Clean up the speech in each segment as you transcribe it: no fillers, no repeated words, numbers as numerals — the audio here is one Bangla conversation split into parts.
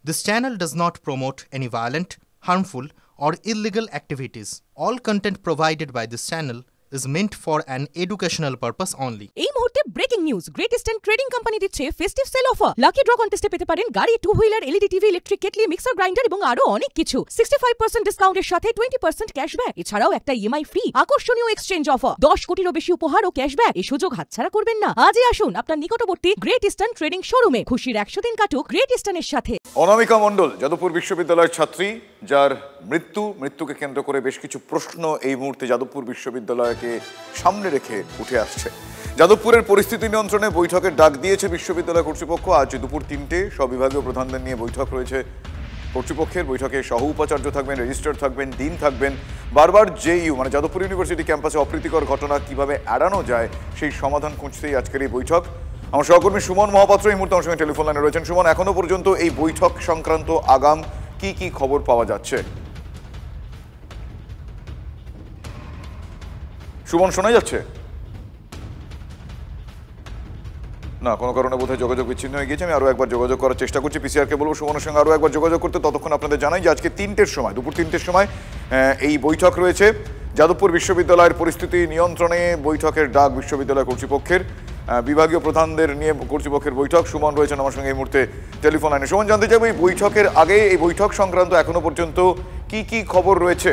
This channel does not promote any violent, harmful, or illegal activities. All content provided by this channel is meant for an educational purpose only. এই মুহূর্তে breaking news, great eastern trading company দিচ্ছে festive sale offer. Lucky draw কন্টেস্টে পেতে পারেন গাড়ি, two wheeler, LED TV, electric kettle, mixer grinder এবং আরো অনেক কিছু। 65% ডিসকাউন্টের সাথে 20% ক্যাশব্যাক, এছাড়াও একটা ইএমআই ফ্রি, আকর্ষণীয় এক্সচেঞ্জ অফার, 10 কোটিরও বেশি উপহার ও ক্যাশব্যাক। এই সুযোগ হাতছাড়া করবেন না। আজই আসুন আপনার নিকটবর্তী গ্রেট ইস্টার্ন ট্রেডিং শোরুমে। খুশির 100 দিন কাটুক গ্রেট ইস্টার্নের সাথে। অনামিকা মণ্ডল যাদবপুর বিশ্ববিদ্যালয়ের ছাত্রী, যার মৃত্যুকে কেন্দ্র করে বেশ কিছু প্রশ্ন এই মুহূর্তে যাদবপুর বিশ্ববিদ্যালয়কে সামনে রেখে উঠে আসছে। যাদবপুরের পরিস্থিতি নিয়ন্ত্রণে বৈঠকের ডাক দিয়েছে বিশ্ববিদ্যালয় কর্তৃপক্ষ। আজ দুপুর 3টে সব বিভাগীয় প্রধানদের নিয়ে বৈঠক রয়েছে কর্তৃপক্ষের। বৈঠকে সহ উপাচার্য থাকবেন, রেজিস্ট্রার থাকবেন, ডিন থাকবেন। বারবার জেইউ মানে যাদবপুর ইউনিভার্সিটি ক্যাম্পাসে অপ্রীতিকর ঘটনা কিভাবে এড়ানো যায় সেই সমাধান খুঁজতেই আজকের এই বৈঠক। আমার সহকর্মী সুমন মহাপাত্র এই মুহূর্তে আমার সঙ্গে টেলিফোন লাইনে রয়েছেন। সুমন, এখনো পর্যন্ত এই বৈঠক সংক্রান্ত আগাম কি খবর পাওয়া যাচ্ছে? সুমন, শোনা যাচ্ছে না? কোনো কারণে বোধহয় যোগাযোগ বিচ্ছিন্ন হয়ে গিয়েছে। আমি আরো একবার যোগাযোগ করার চেষ্টা করছি। পিসিআরকে বলবো সুমনের সঙ্গে আরো একবার যোগাযোগ করতে। ততক্ষণ আপনাদের জানাই যে আজকে 3টের সময়, দুপুর 3টের সময় এই বৈঠক রয়েছে। যাদবপুর বিশ্ববিদ্যালয়ের পরিস্থিতি নিয়ন্ত্রণে বৈঠকের ডাক বিশ্ববিদ্যালয় কর্তৃপক্ষের। বিভাগীয় প্রধানদের নিয়ে কর্তৃপক্ষের বৈঠক। সুমন রয়েছেন আমার সঙ্গে এই মুহূর্তে টেলিফোন লাইনে। সুমন, জানতে চাইব এই বৈঠকের আগে, এই বৈঠক সংক্রান্ত এখনো পর্যন্ত কি খবর রয়েছে?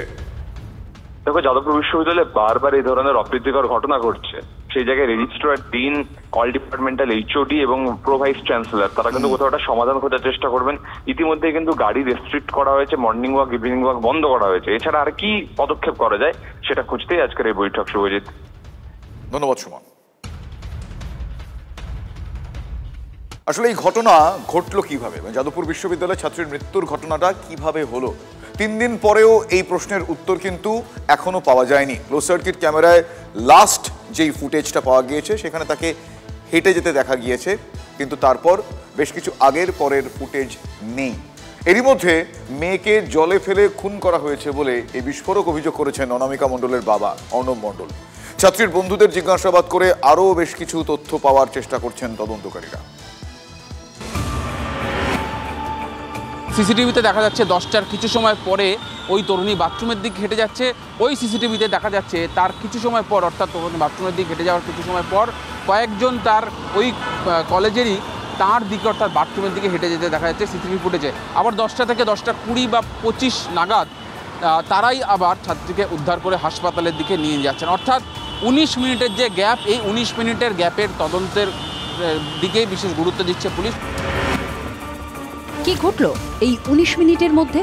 দেখো, যাদবপুর বিশ্ববিদ্যালয়ে বারবার এই ধরনের অপ্রীতিকর ঘটনা ঘটছে। সেই জায়গায় registrar, dean, all departmental HOD এবং প্রো ভাইস চ্যান্সেলর তারা কিন্তু কোথাও একটা সমাধান খোঁজার চেষ্টা করবেন। ইতিমধ্যে কিন্তু গাড়ি রেস্ট্রিক্ট করা হয়েছে, মর্নিং ওয়াক, ইভিনিং ওয়াক বন্ধ করা হয়েছে। এছাড়া আর কি পদক্ষেপ করা যায় সেটা খুঁজতেই আজকের এই বৈঠক। শুভজিৎ, ধন্যবাদ। সুমন, আসলে এই ঘটনা ঘটলো কিভাবে? যাদবপুর বিশ্ববিদ্যালয়ের ছাত্রীর মৃত্যুর ঘটনাটা কিভাবে হলো? 3 দিন পরেও এই প্রশ্নের উত্তর কিন্তু এখনো পাওয়া যায়নি। ক্লোজ সার্কিট ক্যামেরায় লাস্ট যেই ফুটেজটা পাওয়া গিয়েছে সেখানে তাকে হেঁটে যেতে দেখা গিয়েছে, কিন্তু তারপর বেশ কিছু আগের পরের ফুটেজ নেই। এরই মধ্যে মেয়েকে জলে ফেলে খুন করা হয়েছে বলে এই বিস্ফোরক অভিযোগ করেছেন অনামিকা মণ্ডলের বাবা অর্ণব মণ্ডল। ছাত্রীর বন্ধুদের জিজ্ঞাসাবাদ করে আরও বেশ কিছু তথ্য পাওয়ার চেষ্টা করছেন তদন্তকারীরা। সিসিটিভিতে দেখা যাচ্ছে 10টার কিছু সময় পরে ওই তরুণী বাথরুমের দিকে হেঁটে যাচ্ছে। ওই সিসিটিভিতে দেখা যাচ্ছে তার কিছু সময় পর, অর্থাৎ তরুণী বাথরুমের দিকে হেঁটে যাওয়ার কিছু সময় পর কয়েকজন তার ওই কলেজেরই তার দিকে, অর্থাৎ বাথরুমের দিকে হেঁটে যেতে দেখা যাচ্ছে সিসিটিভি ফুটেজে। আবার 10টা থেকে 10টা 20 বা 25 নাগাদ তারাই আবার ছাত্রীকে উদ্ধার করে হাসপাতালের দিকে নিয়ে যাচ্ছেন। অর্থাৎ 19 মিনিটের যে গ্যাপ, এই 19 মিনিটের গ্যাপের তদন্তের দিকেই বিশেষ গুরুত্ব দিচ্ছে পুলিশ। কি ঘটলো এই 19 মিনিটের মধ্যে?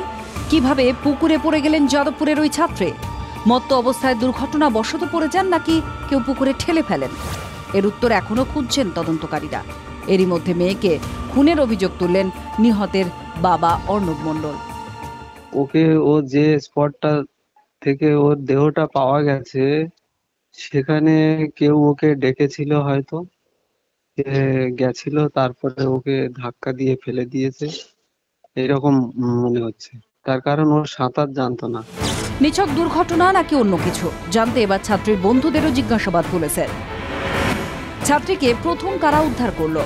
কিভাবে পুকুরে পড়ে গেলেন যাদবপুরের ওই ছাত্রী? মত্ত অবস্থায় দুর্ঘটনা বশত পড়ে যান নাকি কেউ পুকুরে ঠেলে ফেলেন? এর উত্তর এখনো খুঁজছেন তদন্তকারীরা। এরই মধ্যে মেয়েকে খুনের অভিযোগ তুললেন নিহতের বাবা অর্ণব মণ্ডল। ওকে, ও যে স্পটটা থেকে ওর দেহটা পাওয়া গেছে সেখানে কেউ ওকে ডেকেছিল, হয়তো গেছিল, তারপরে ওকে ধাক্কা দিয়ে ফেলে দিয়েছে এরকম মনে হচ্ছে। তার কারণ ও সাঁতার জানতো না। নিছক দুর্ঘটনা নাকি অন্য কিছু জানতে এবার ছাত্রীর বন্ধুদেরও জিজ্ঞাসাবাদ তুলেছে। ছাত্রীকে প্রথম কারা উদ্ধার করলো,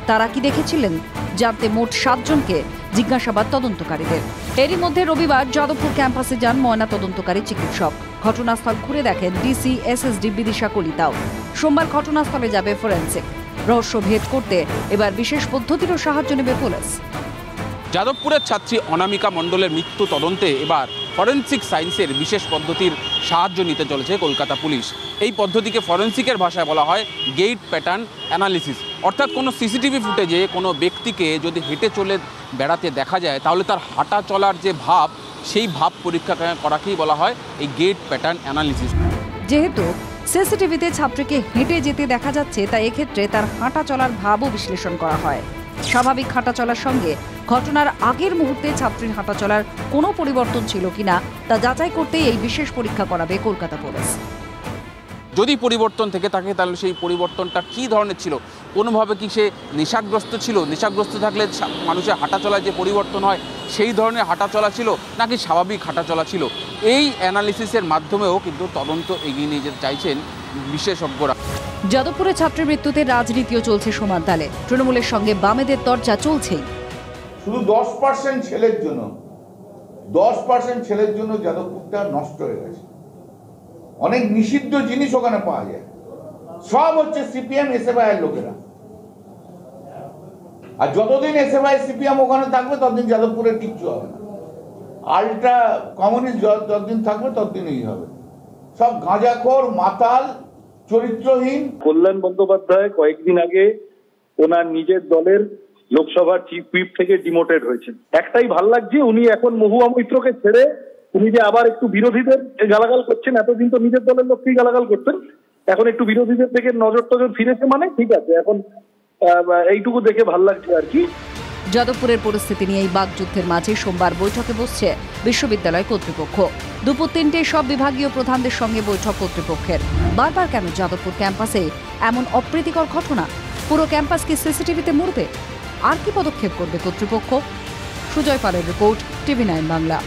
তারা কি দেখেছিলেন জানতে মোট 7 জনকে জিজ্ঞাসাবাদ তদন্তকারীদের। এরই মধ্যে রবিবার যাদবপুর ক্যাম্পাসে যান ময়না তদন্তকারী চিকিৎসক। ঘটনাস্থল ঘুরে দেখেন ডিসি এসএসডি বিদিশা কলিতাও। সোমবার ঘটনাস্থলে যাবে ফরেনসিক। রহস্য ভেদ করতে এবার বিশেষ পদ্ধতিরও সাহায্য নেবে পুলিশ। যাদবপুরের ছাত্রী অনামিকা মণ্ডলের মৃত্যু তদন্তে এবার ফরেনসিক সায়েন্সের বিশেষ পদ্ধতির সাহায্য নিতে চলেছে কলকাতা পুলিশ। এই পদ্ধতিকে ফরেনসিকের ভাষায় বলা হয় গেট প্যাটার্ন অ্যানালিসিস। অর্থাৎ কোনো সিসিটিভি ফুটেজে কোনো ব্যক্তিকে যদি হেঁটে চলে বেড়াতে দেখা যায় তাহলে তার হাঁটা চলার যে ভাব, সেই ভাব পরীক্ষা করাকেই বলা হয় এই গেট প্যাটার্ন অ্যানালিসিস। যেহেতু সিসিটিভিতে ছাত্রীকে হেঁটে যেতে দেখা যাচ্ছে, তাই এক্ষেত্রে তার হাঁটা চলার ভাবও বিশ্লেষণ করা হয়। স্বাভাবিক হাঁটা চলার সঙ্গে ঘটনার আগের মুহূর্তে ছাত্রীর হাঁটা চলার কোনো পরিবর্তন ছিল কিনা তা যাচাই করতে এই বিশেষ পরীক্ষা করাবে কলকাতা পুলিশ। যদি পরিবর্তন থেকে থাকে তাহলে সেই পরিবর্তনটা কী ধরনের ছিল? কোনোভাবে কি সে নেশাগ্রস্ত ছিল? নেশাগ্রস্ত থাকলে মানুষের হাঁটা চলায় যে পরিবর্তন হয় সেই ধরনের হাঁটা চলা ছিল নাকি স্বাভাবিক হাঁটা চলা ছিল? এই অ্যানালিসিসের মাধ্যমেও কিন্তু তদন্ত এগিয়ে নিয়ে যেতে চাইছেন বিশেষজ্ঞরা। যাদবপুরে ছাত্রের মৃত্যুতে রাজনীতিও চলছে সমান তালে। তৃণমূলের সঙ্গে বামেদের তরজা চলছেই। শুধু 10% ছেলের জন্য 10% ছেলের জন্য যাদবপুরটা নষ্ট হয়ে গেছে। অনেক নিষিদ্ধ জিনিস ওখানে পাওয়া যায়, সব হচ্ছে সিপিএম এসএফআই এর লোকেরা। আর যতদিন এসএফআই সিপিএম ওখানে থাকবে ততদিন যাদবপুরে কিচ্ছু হবে না। আলট্রা কমিউনিস্ট যতদিন থাকবে ততদিনই হবে। সব গাঁজাখোর, মাতাল, চরিত্রহীন। কল্যাণ বন্দ্যোপাধ্যায় কয়েকদিন আগে ওনার নিজের দলের লোকসভার চিফ হুইপ থেকে ডিমোটেড হয়েছেন। একটাই ভাল লাগছে, উনি এখন মহুয়া মৈত্রকে ছেড়ে উনি যে আবার একটু বিরোধীদের গালাগাল করছেন। এতদিন তো নিজের দলের লোককেই গালাগাল করতেন, এখন একটু বিরোধীদের থেকে নজর টজর ফিরেছে, মানে ঠিক আছে, এখন এইটুকু দেখে ভাল লাগছে আর কি। যাদবপুরের পরিস্থিতি নিয়ে এই বাকযুদ্ধের মাঝে সোমবার বৈঠকে বসছে বিশ্ববিদ্যালয় কর্তৃপক্ষ। দুপুর 3টায় সব বিভাগীয় প্রধানদের সঙ্গে বৈঠক কর্তৃপক্ষের। বারবার কেন যাদবপুর ক্যাম্পাসে এমন অপ্রীতিকর ঘটনা? পুরো ক্যাম্পাস কি সিসিটিভিতে মুড়বে? আর কি পদক্ষেপ করবে কর্তৃপক্ষ? সুজয় পালের রিপোর্ট, TV9 বাংলা।